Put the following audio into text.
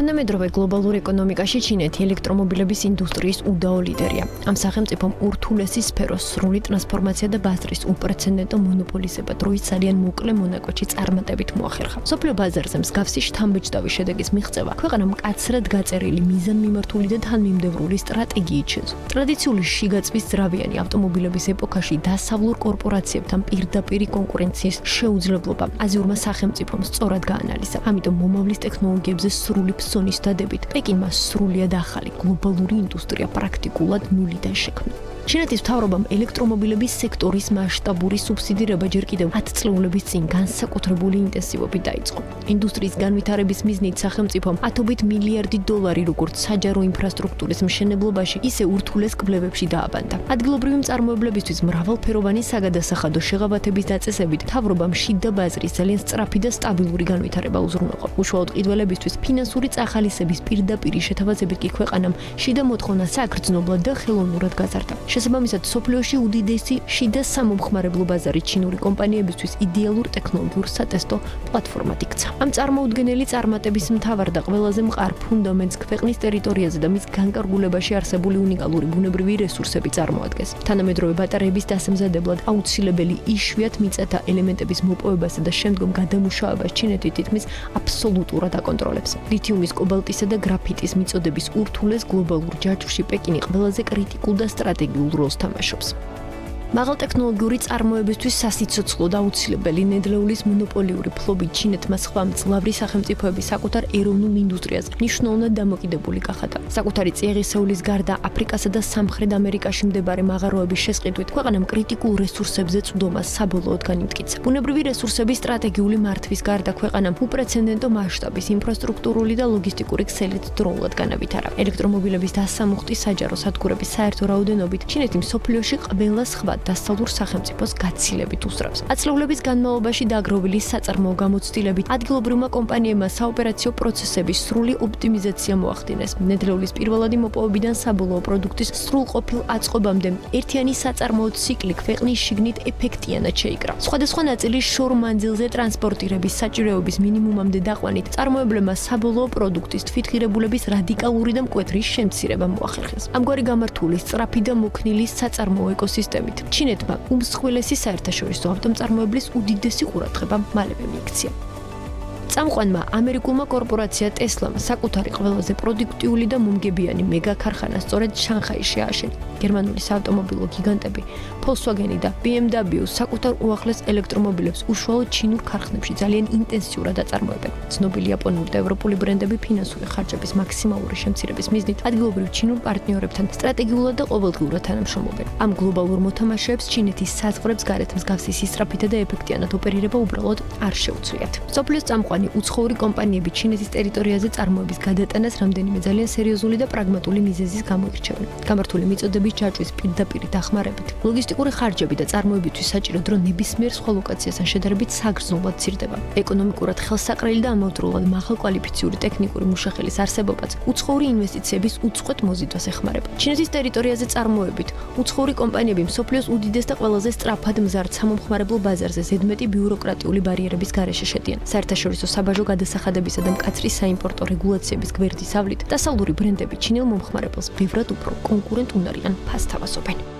თანამედროვე გლობალურ ეკონომიკაში ჩინეთი ელექტრომობილების ინდუსტრიის უდაო ლიდერია. ამ სახელმწიფომ ურთულესი სფეროს სრული ტრანსფორმაცია და ბაზრის უპრეცედენტო მონოპოლიზება დროის ძალიან მოკლე მონაკვეთში წარმატებით მოახერხა. მსოფლიო ბაზარზე მსგავსი შთამბეჭდავი შედეგის მიღწევა ქვეყანამ მკაცრად გაწერილი მიზანმიმართული და თანმიმდევრული სტრატეგიით შეძლო. ტრადიციული შიგაწვის ძრავიანი ავტომობილების ეპოქაში დასავლურ კორპორაციებთან პირდაპირი კონკურენციის შეუძლებლობა აზიურმა სახელმწიფომ სწორად გაანალიზა. ამიტომ მომავლის ტექნოლოგიებზე სრული ფსონის დადებით პეკინმა სრულიად ახალი გლობალური ინდუსტრია პრაქტიკულად ნულიდან შექმნა. ჩინეთის მთავრობამ ელექტრომობილების სექტორის მასშტაბური სუბსიდირება ჯერ კიდევ 10 წლეულების წინ განსაკუთრებული ინტენსივობით დაიწყო. ინდუსტრიის განვითარების მიზნით სახელმწიფომ ათობით მილიარდი დოლარი როგორც საჯარო ინფრასტრუქტურის მშენებლობაში, ისე ურთულეს კვლევებში დააბანდა. ადგილობრივი მწარმოებლებისთვის მრავალფეროვანი საგადასახადო შეღავათების დაწესებით მთავრობამ შიდა ბაზრის ძალიან სწრაფი და სტაბილური განვითარება უზრუნველყო. უშუალოდ ყიდველებისთვის ფინანსური წახალისების პირდაპირი შეთავაზებით კი ქვეყანამ შიდა მოთხოვნა საგრძნობლად და ხელოვნურად გაზარდა. შესაბამისად, სოფლიოში უდიდესი შიდა სამომხმარებლო ბაზარი ჩინური კომპანიებისთვის იდეალურ ტექნოლოგიურ სატესტო პლატფორმად იქცა. ამ წარმოუდგენელი წარმატების მთავარ და ყველაზე მყარ ფუნდამენტს ქვეყნის ტერიტორიაზე და მის განკარგულებაში არსებული უნიკალური ბუნებრივი რესურსები წარმოადგენს. თანამედროვე ბატარეების დასამზადებლად აუცილებელი იშვიათ მიწათა ელემენტების მოპოვებასა და შემდგომ გადამუშავებას ჩინეთი თითქმის აბსოლუტურად აკონტროლებს. ლითიუმის, კობალტისა და გრაფიტის მიწოდების ურთულეს გლობალურ ჯაჭვში პეკინი ყველაზე კრიტიკულ და სტრატეგიულ როლს თამაშობს. მაღალტექნოლოგიური წარმოებისთვის სასიცოცხლო და აუცილებელი ნედლეულის მონოპოლიური ფლობით ჩინეთმა სხვა მძლავრი სახელმწიფოების საკუთარ ეროვნულ ინდუსტრიაზე მნიშვნელოვნად დამოკიდებული გახადა. საკუთარი წიაღისეულის გარდა აფრიკასა და სამხრეთ ამერიკაში მდებარე მაღაროების შესყიდვით ქვეყანამ კრიტიკულ რესურსებზე წვდომა საბოლოოდ განიმტკიცა. ბუნებრივი რესურსების სტრატეგიული მართვის გარდა ქვეყანამ უპრეცედენტო მასშტაბის ინფრასტრუქტურული და ლოგისტიკური ქსელით დროულად განავითარა. ელექტრომობილების დასამუხტი საჯარო სადგურების საერთო რაოდენობით ჩინეთი მსოფლიოში ყველა სხვა დასავლურ სახელმწიფოს გაცილებით უსწრავს. 10 წლების განმავლობაში დააგროვილი საწარმოო გამოცდილებით ადგილობრივმა კომპანიებმა საოპერაციო პროცესების სრული ოპტიმიზაცია მოახდინეს. ნედლეულის პირველადი მოპოვებიდან საბოლოო პროდუქტის სრულყოფილ აწყობამდე ერთიანი საწარმოო ციკლი ქვეყნის შიგნით ეფექტიანად შეიკრა. სხვადასხვა ნაწილის შორ მანძილზე ტრანსპორტირების საჭიროების მინიმუმამდე დაყვანით წარმოებლებმა საბოლოო პროდუქტის თვითღირებულების რადიკალური და მკვეთრი შემცირება მოახერხეს. ამგვარი გამართული სწრაფი და მოქნილი საწარმოო ეკოსისტემით ჩინეთმა უმსხვილესი საერთაშორისო ავტომწარმოებლის უდიდესი ყურადღება მალევე მიიქცია. წამყვანმა ამერიკულმა კორპორაცია ტესლამ საკუთარი ყველაზე პროდუქტიული და მომგებიანი მეგა ქარხანა სწორედ შანხაიში ააშენა. გერმანული საავტომობილო გიგანტები Volkswagen და BMW საკუთარ უახლეს ელექტრომობილებს უშუალოდ ჩინურ ქარხნებში ძალიან ინტენსიურად აწარმოებენ. ცნობილი იაპონური და ევროპული ბრენდები ფინანსური ხარჯების მაქსიმალური შემცირების მიზნით ადგილობრივ ჩინურ პარტნიორებთან სტრატეგიულად და ყოველდღიურად თანამშრომლობენ. ამ გლობალურ მოთამაშეებს ჩინეთის საზღვრებს გარეთ მსგავსი სისწრაფითა და ეფექტიანად ოპერირება უბრალოდ არ შეუძლიათ. მსოფლიოს წამყვანი უცხოური კომპანიები ჩინეთის ტერიტორიაზე წარმოების გადატანას რამდენიმე ძალიან სერიოზული და პრაგმატული მიზეზის გამო ირჩევენ. გამართული მიწოდების ჯაჭვის პირდაპირი დახმარებით, ლოგისტიკური ხარჯები და წარმოებისთვის საჭირო დრო ნებისმიერ სხვა ლოკაციასთან შედარებით საგრძნობლად ცირდება. ეკონომიკურად ხელსაყრელი და ამავდროულად მაღალკვალიფიციური ტექნიკური მუშახელის არსებობაც უცხოური ინვესტიციების უწყვეტ მოზიდვას ეხმარება. ჩინეთის ტერიტორიაზე წარმოებით, უცხოური კომპანიები მსოფლიოს უდიდეს და ყველაზე სწრაფად მზარდ სამომხმარებლო ბაზარზე ზედმეტი ბიუროკრატიული ბარიერების გარეშე შედიან. საერთაშორისო საბაჟო გადასახადებისა და მკაცრი საიმპორტო რეგულაციების გვერდის ავლით დასავლური ბრენდები ჩინელ მომხმარებელს ბევრად უფრო კონკურენტუნარიან ფასს თავაზობენ.